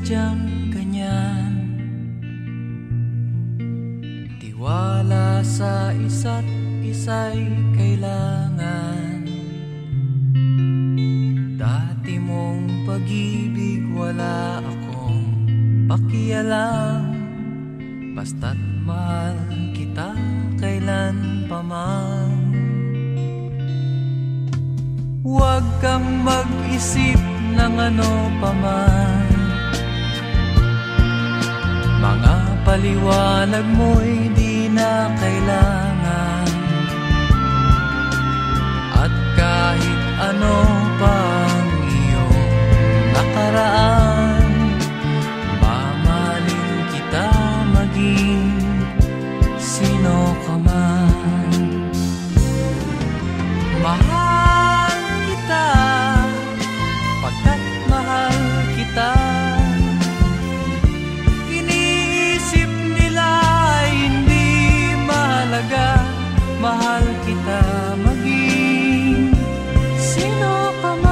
sadyang ganyan. Tiwala sa isa't isa'y kailangan. Dati mong pag-ibig wala akong pakialam. Basta't mahal kita kailan pa man. Huwag kang mag-isip ng ano pa man. Mga paliwanag mo'y di na kailangan. At kahit ano pang iyong nakaraan, mamahalin kita maging sino ka man. Mahal kita pagkat mahal kita. Iniisip nila ay hindi mahalaga. Mahal kita maging sino ka man.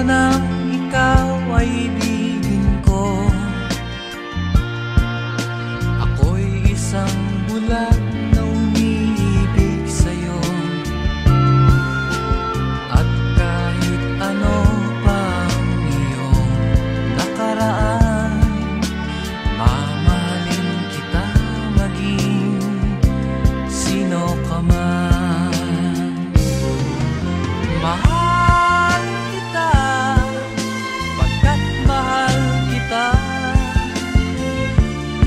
Nang ikaw ay ibigin ko, ako'y isang bulag na umiibig sa'yo. At kahit ano pang iyong nakaraan, mamahalin kita maging sino ka man. Mahal kita pagkat mahal kita.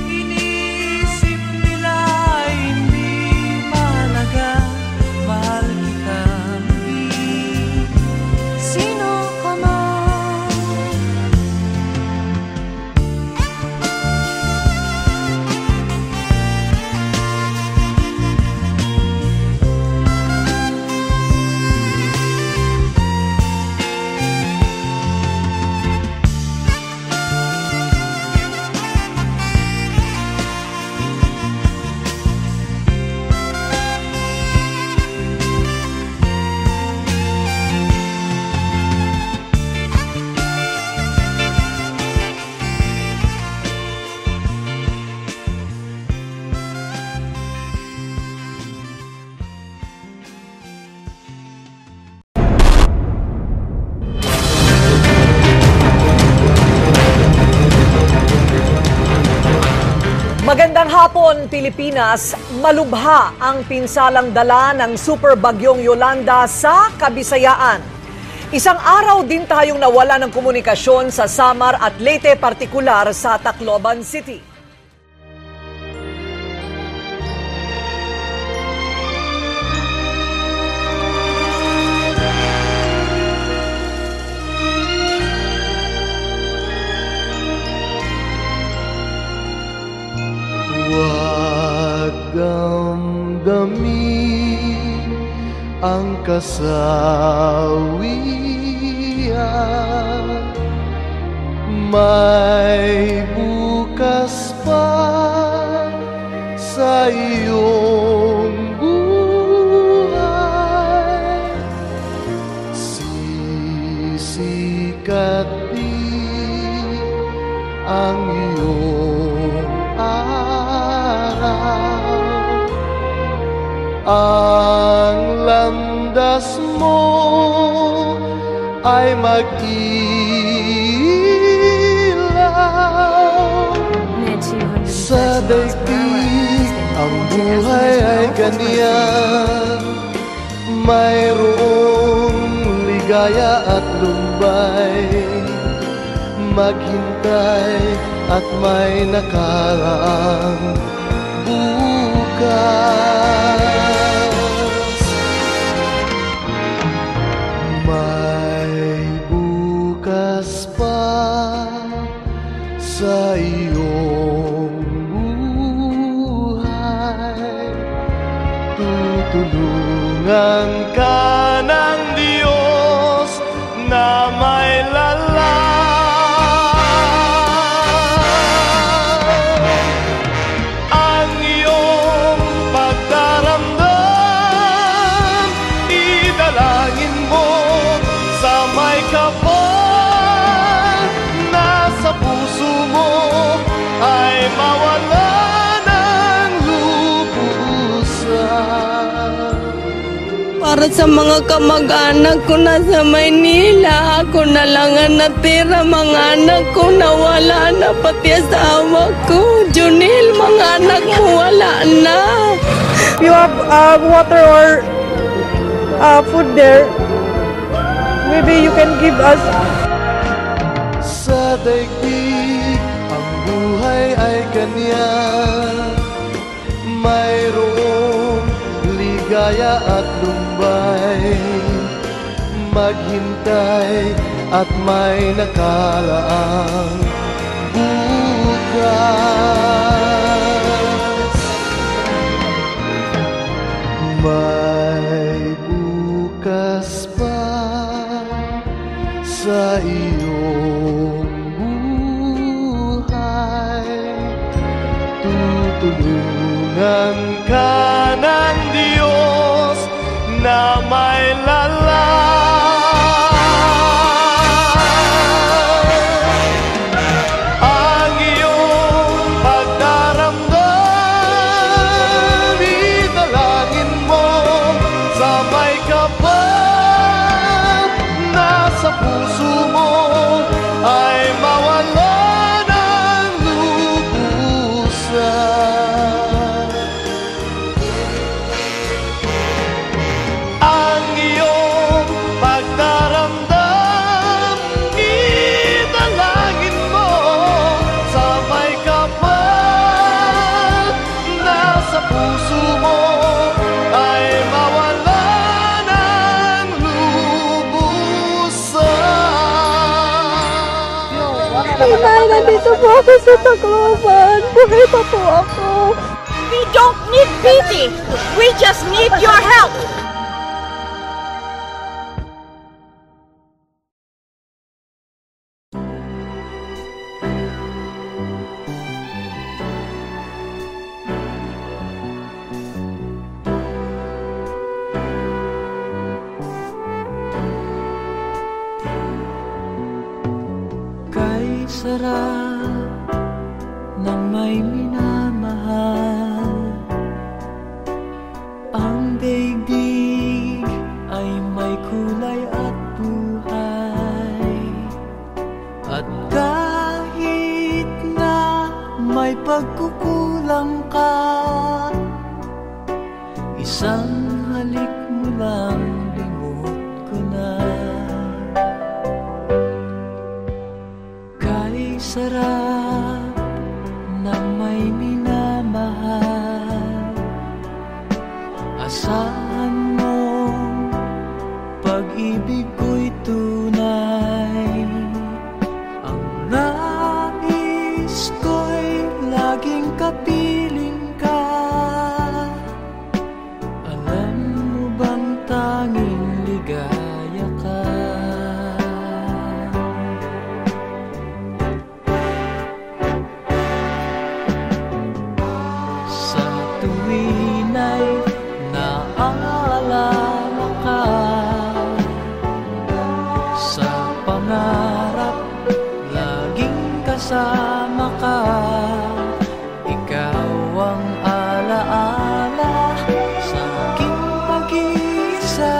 Iniisip nila ay hindi mahalaga. Mahal kita maging sino ka man. Magandang hapon, Pilipinas. Malubha ang pinsalang dala ng Super Bagyong Yolanda sa Kabisayaan. Isang araw din tayong nawala ng komunikasyon sa Samar at Leyte, partikular sa Tacloban City. Huwag damdamin ang kasawian, may bukas pa sa iyong buhay. Sisikat din ang iyong araw, ang landas mo ay mag-ilaw. Sa daigdig ang buhay ay ganyan, mayroong ligaya at lumbay. Maghintay at may nakaraang bukas. May bukas pa iyong buhay. Tutulungan ka ng Diyos na may ang iyong pagdaramdam. Idalangin mo sa may kapal na sa puso mo ay mawala ng lubusan. Para sa mga kamag-anak ko na sa Maynila, ako na lang ang natira. Mga anak ko nawala na, pati asawa ko. Junil, mga anak mo wala na. You have water or food there. Maybe you can give us. Sa daigdig ang buhay ay ganyan, mayroong ligaya at lumbay. Maghintay at may nakalaang bukas. May bukas pa sa iyong buhay. Tutulungan ka ng Diyos na may ang iyong pagdaramdam. Idalangin mo sa may kapal na sa puso mo ay mawala ng lubusan. Ang iyong pagdaramdam, idalangin mo sa may kapal na sa puso mo ay mawala ng lubusan. Inay, nandito po ako sa Tacloban. Buhay pa po ako. We don't need pity. We just need your help. Kay sarap ng may minamahal, ang daigdig ay may kulay at buhay. At kahit na may pagkukulang ka, isang halik mo lang limot ko na. Kay sarap ng may minamahal, asahan mo pag-ibig ko'y tunay. Ang nais ko'y laging kapiling ka. Alam mo bang tanging ligaya ka? Sa tuwin ay naaalala ka, sa pangarap laging kasama ka. Ikaw ang alaala sa aking pag-iisa.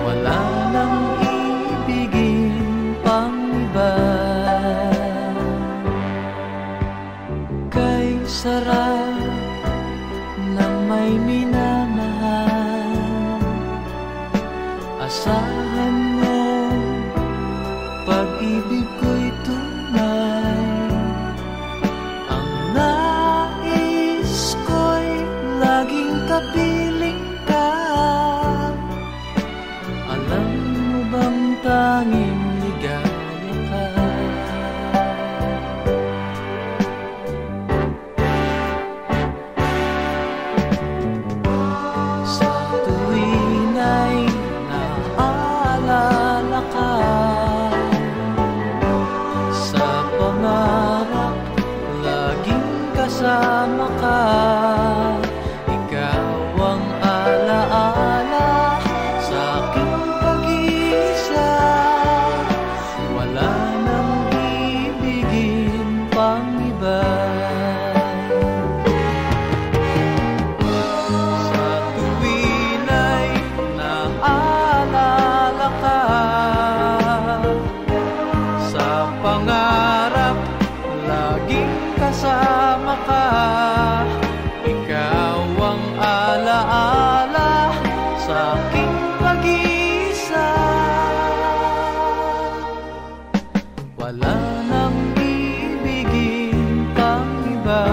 Wala nang ibigin pang iba. Kay sarap ng may minamahal, asahan mo pag-ibig ko'y tunay. Ang nais ko'y laging kapiling ka. Alam mo bang tanging ligaya ka? Sa tuwin ay naalala ka, sa pangarap laging kasama ka. Ikaw ang alaala sa aking pag-iisa. Wala nang ibigin pang iba.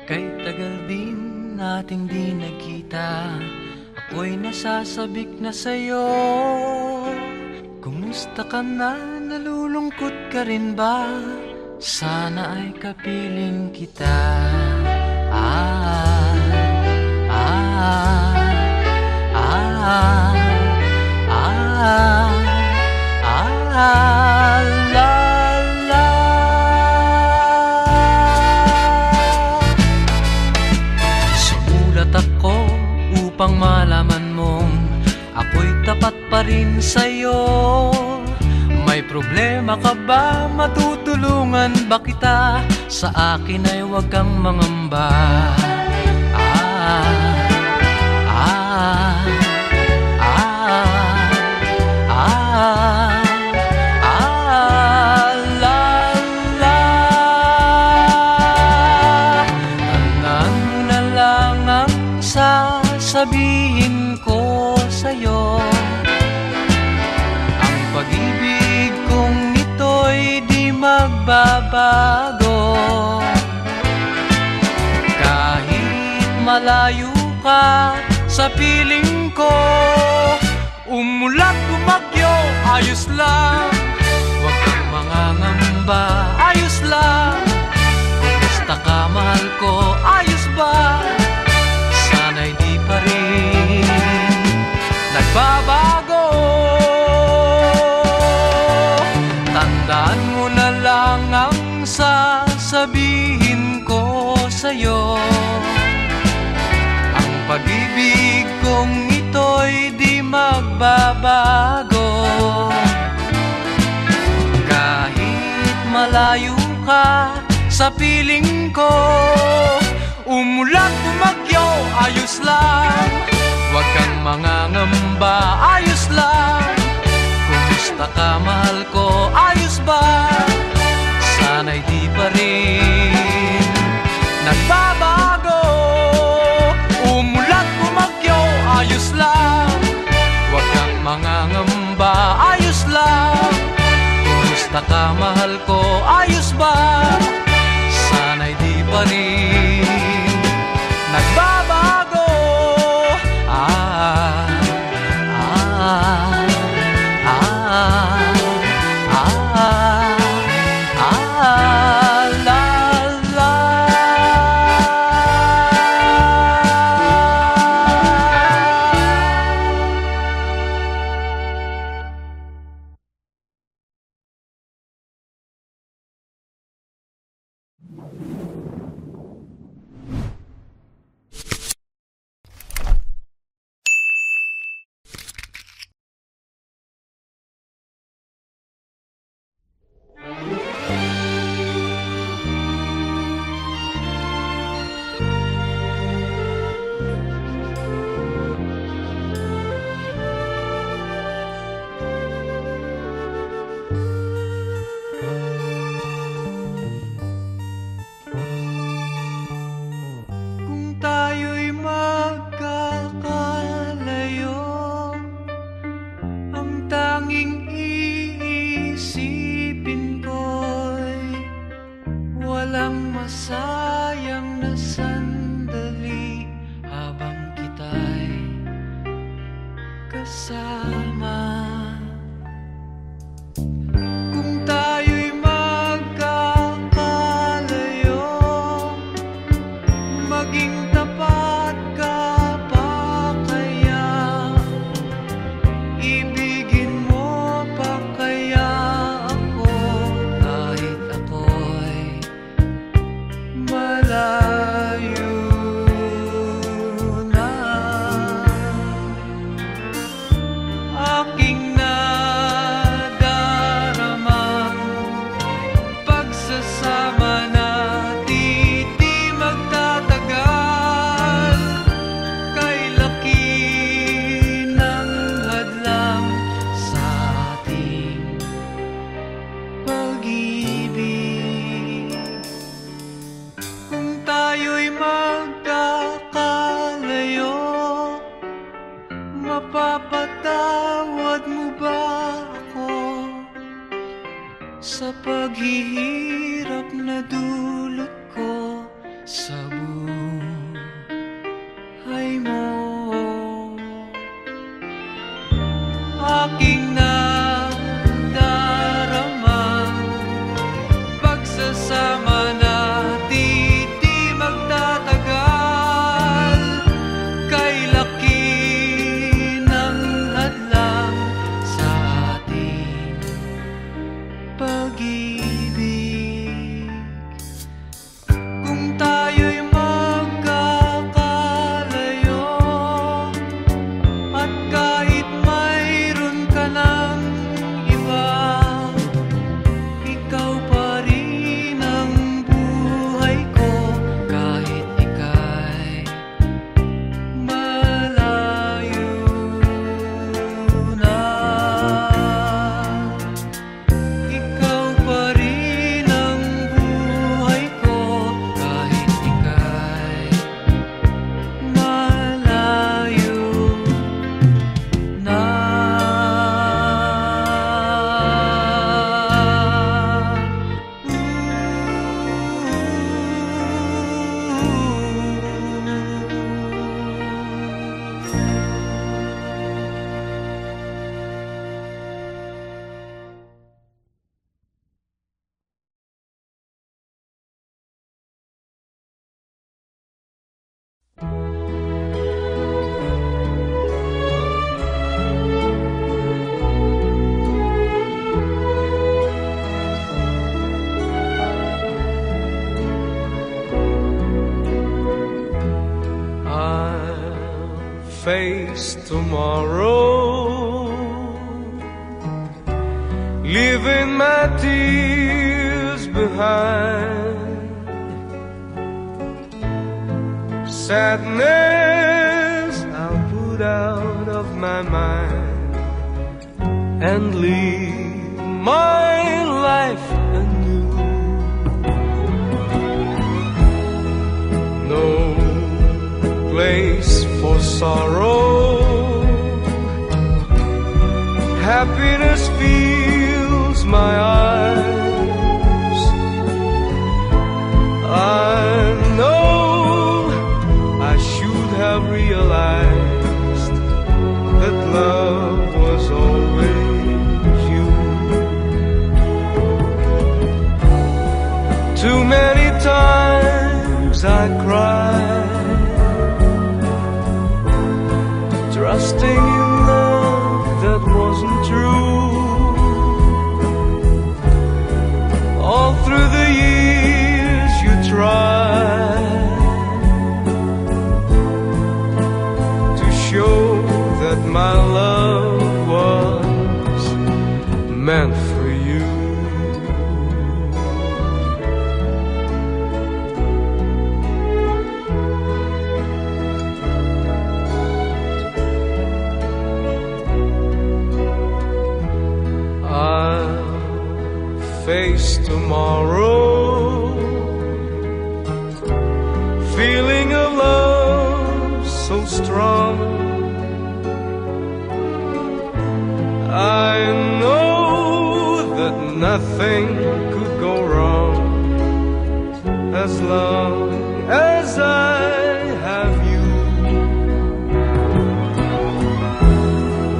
Kay tagal din nating di nagkita, ako'y nasasabik na sa'yo. Kumusta ka na? Nalulungkot ka rin ba? Sana ay kapiling kita. Sumulat ako upang malaman mong ako'y tapat pa rin sa'yo. May problema ka ba? Matutulungan ba kita? Sa akin ay huwag kang mangamba. Tandaan mo na lang ang sasabihin ko sa'yo. Ang pag-ibig kong ito'y di magbabago. Kahit malayo ka sa piling ko, umulat bumagyo, ayos lang. Huwag kang mangangamba, ayos lang. Kumusta ka, mahal ko, ayos ba? Sana'y di pa rin nagbabago. Tandaan mo na lang ang sasabihin ko sa'yo. Ang pag-ibig kong ito'y di magbabago. Kahit malayo ka sa piling ko, umulat bumagyo, ayos lang. Huwag kang mangangamba, ayos lang. Kumusta ka, mahal ko, ayos ba? Sana'y di pa rin nagbabago. Umulat bumagyo, ayos lang. Huwag kang mangangamba, ayos lang. Kumusta ka, mahal ko, ayos ba? Sana'y di pa rin nagbabago. Sayang na sandali habang kita'y kasama. sa paghihirap na dulot ko sa buhay mo. Aking nadaramang pagsasama na di magtatagal, kay laki ng hadlang sa ating pag-ibig. Kung tayo'y magkakalayo at kahit mayroon ka ng iba, ikaw pa rin ang buhay ko kahit ika'y malayo na. Ikaw pa rin ang buhay ko kahit ika'y malayo na. I'll face tomorrow, leaving my tears behind. Sadness I'll put out of my mind and live my life anew. No place for sorrow, happiness fills my eyes. I know I should have realized that love was always you. Too many times I cried, trusting in love that wasn't true. All through the years you tried to show that my love was meant for you. I'll face tomorrow, feeling a love so strong. I know that nothing could go wrong as long as I have you.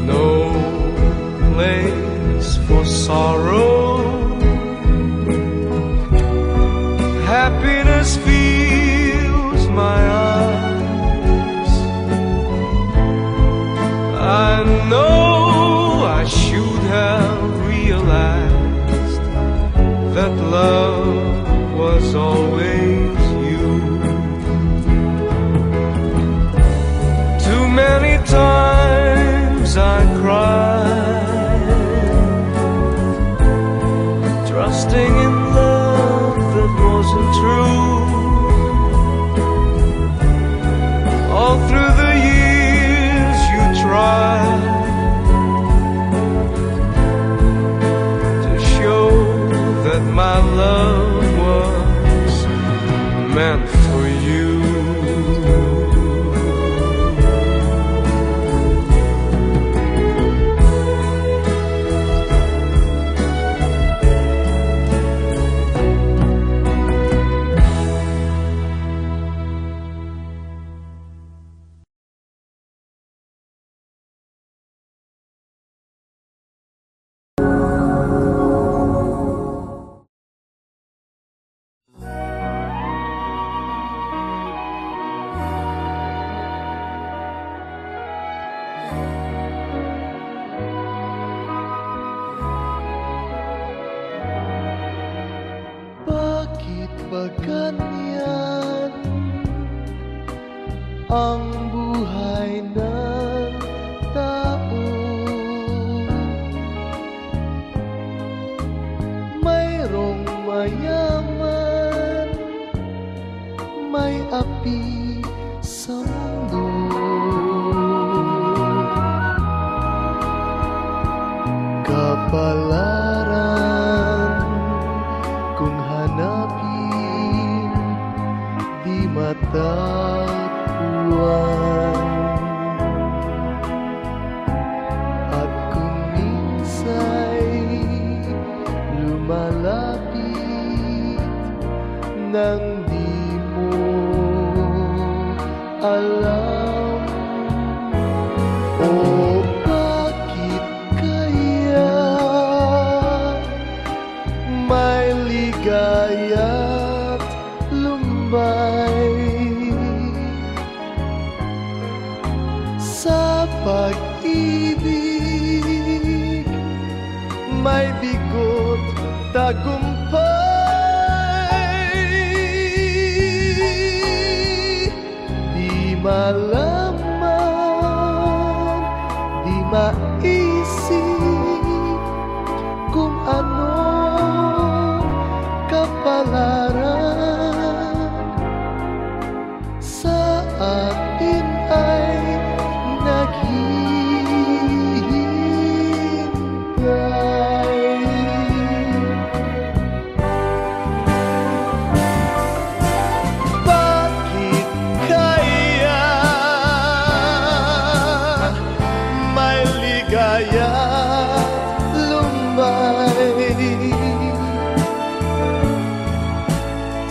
No place for sorrow, happiness fills my eyes. I know I should have realized that love was always you. Too many times I cried, bakit ba ganyan ang buhay ng tao? Mayroong mayaman, may api sa mundo. Kapalaran kung hanapin, di matatagpuan. At kung minsa'y lumalapit nang di mo alam, o bakit kaya may ligaya't lumbay sa pag-ibig, may bigot tagumpay. Di malaman, di maisip kung ano kapalaran sa atin ay naghihintay. Bakit kaya may ligaya lumbay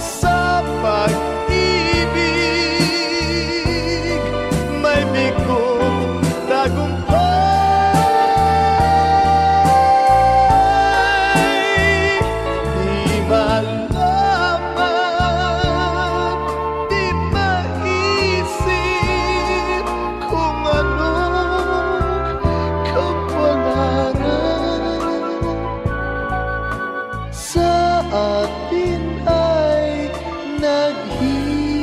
sa pag-ibig, may bigot tagumpay. Di malaman, di maisip kung ano kapalaran sa atin ay naghihintay.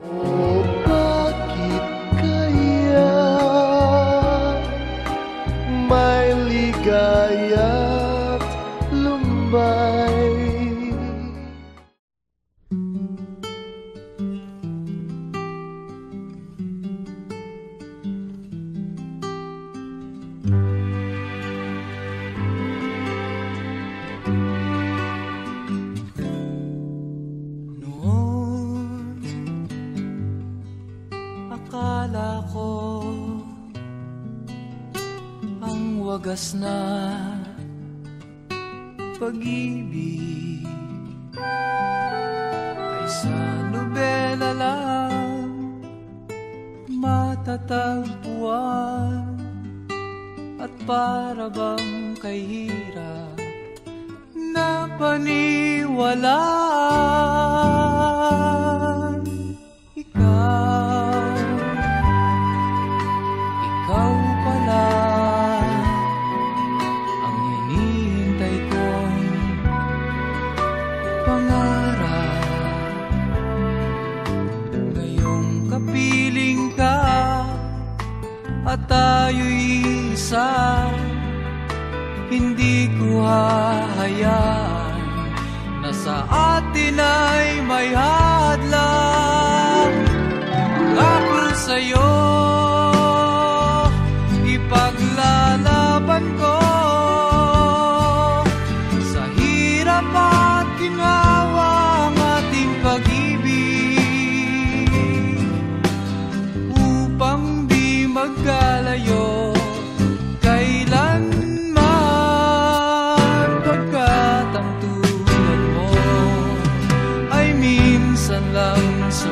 O bakit kaya may ligaya't lumbay? Noon, akala ko ang wagas na pag-ibig ay sa nobela lang matatagpuan, at para bang kahirap na paniwalaan. Ikaw pala ang hinihintay kong pangarap. Ngayong kapiling ka at tayo'y isa, hindi ko hahayaan na sa atin ay may hadlang. Ako sa'yo, ipaglalaban ko sa hirap at ginawa ang ating pag-ibig, upang di magkalayo kailanman, pagkat ang tulad mo ay minsan lang sa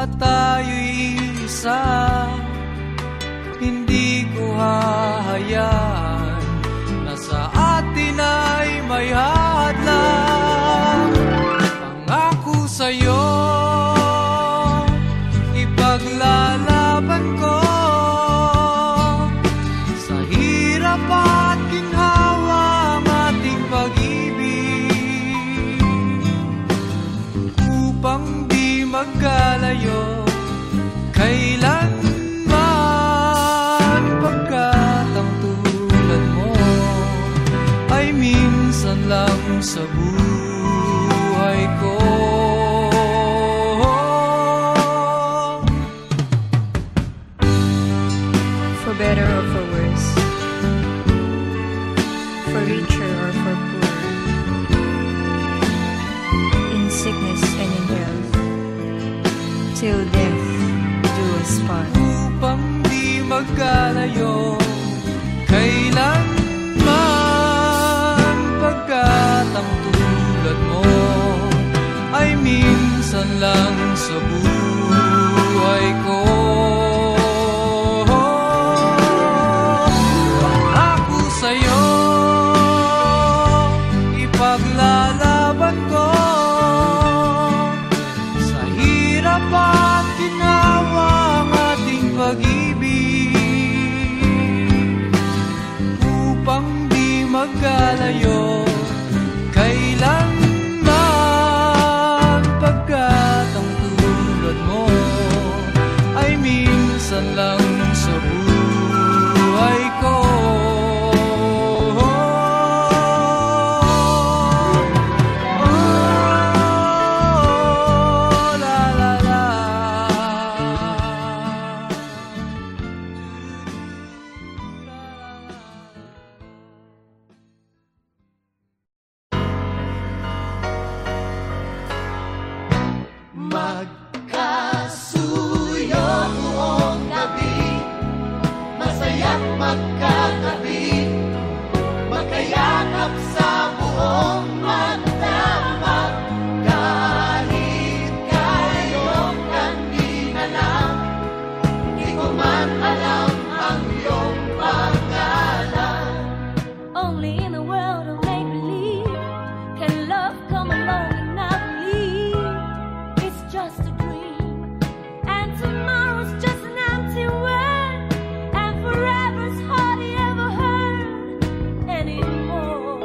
at tayo'y isa. Hindi ko hahayaan na sa atin ay may hadlang. Pangako sa'yo, ipaglalaban ko sa hirap at ginhawa ang ating pag-ibig, upang di magkalayo kailanman, pagkat ang tulad mo ay minsan lang sa buhay ko. For better or for worse, for richer or for poor, in sickness and in health, till death do us part. Upang di magkalayo kailanman, pagkat ang tulad mo ay minsan lang sa buhay ko. Pangako sa'yo, ipaglalaban ko sa hirap at ginawa ang ating pag-ibig, upang di magkalayo kailanman, pagkat ang tulad mo ay minsan lang sa buhay ko. Magkasuyo buong gabi, masaya't magkatabi, magkayakap sa buong magdamag. Kahit kayong kanina lang, di ko man alam ang iyong pangalan. Only in a world of make-believe can love come along and not believe it's just a dream, and tomorrow's just an empty word, and forever's hardly ever heard anymore.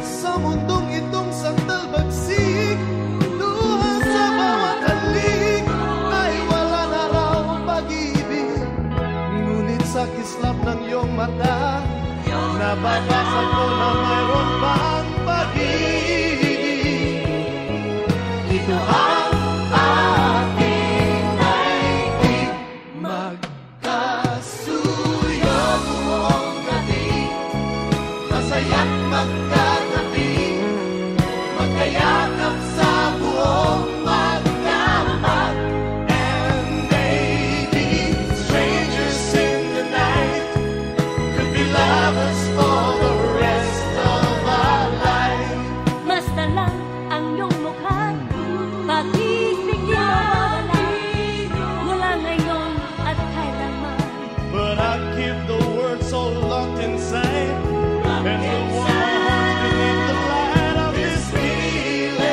Sa mundong itong sandal bagsik, luha sa bawat halik, ay wala na raw pag-ibig. Ngunit sa kislap ng iyong mata, nababasa ko na mayroon pang pag-ibig. Ito ang ating naibig, magkasuyo buong gabi, masaya't magkatabi, magkayakap sa buong magdamag. And maybe strangers in the night could be lovers for the rest of our life. Basta lang ang iyong mukha, pag-ibig di mawawala, mula ngayon at kailanman. But I keep the words so locked inside, and the warm heart beneath the light of this feeling.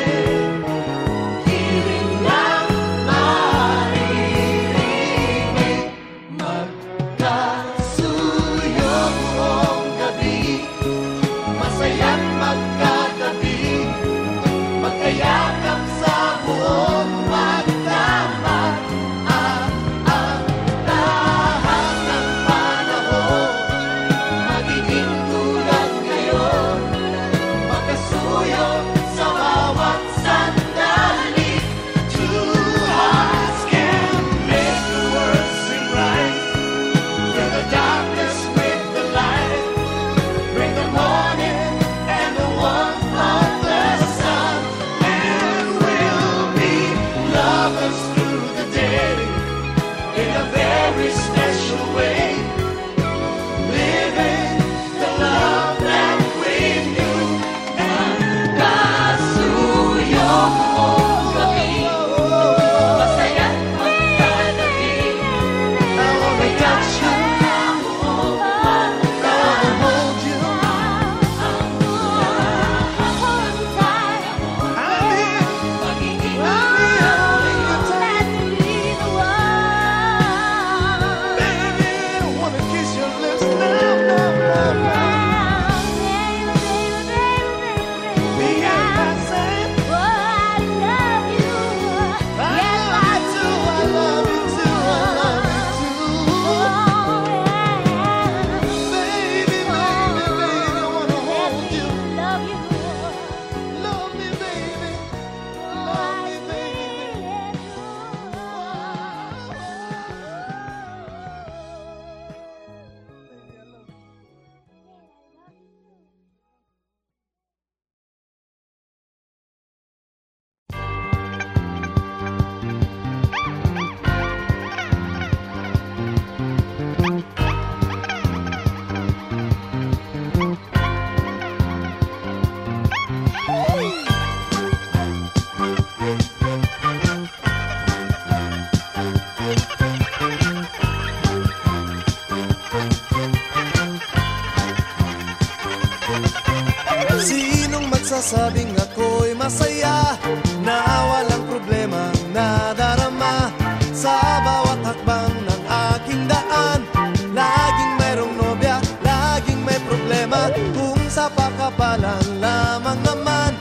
ako'y masaya na walang problemang nadarama sa bawat hakbang ng aking daan. Laging mayroong nobya, laging may problema, kung sa pakapalan lamang naman.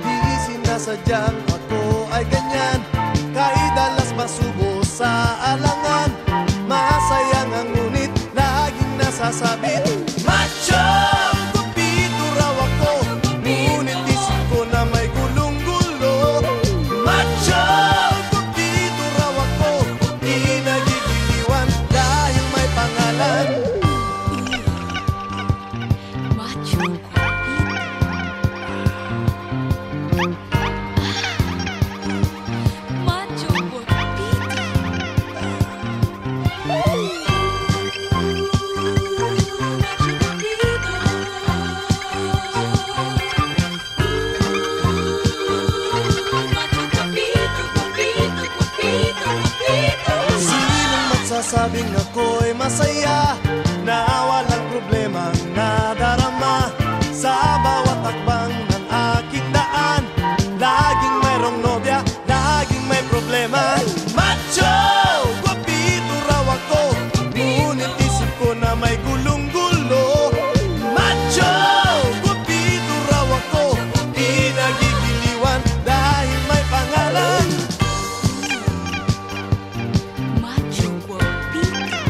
Di sinasadyang ako ay ganyan, kahit dalas masubo sa alangan. Masaya nga ngunit laging nasasabit, macho! Kupito raw ako, ngunit isip ko na may gulong-gulo. Macho! Kupito raw ako, di nagigiliwan dahil may pangalan. Macho Macho Sinong magsasabing ako'y masaya na walang problemang nadarama sa bawat hakbang ng aking daan. Laging mayroong nobya, laging may problema. Macho! Guwapito raw ako, ngunit isip ko na may gulong-gulo. Macho! Guwapito raw ako, di nagigiliwan dahil may pangalan. Macho guapito.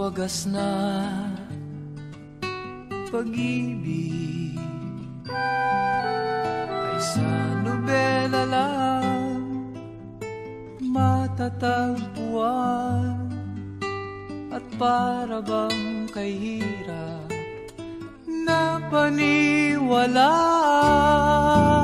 wagas na pag-ibig ay sa nobela lang matatagpuan, at para bang kay hirap na paniwalaan.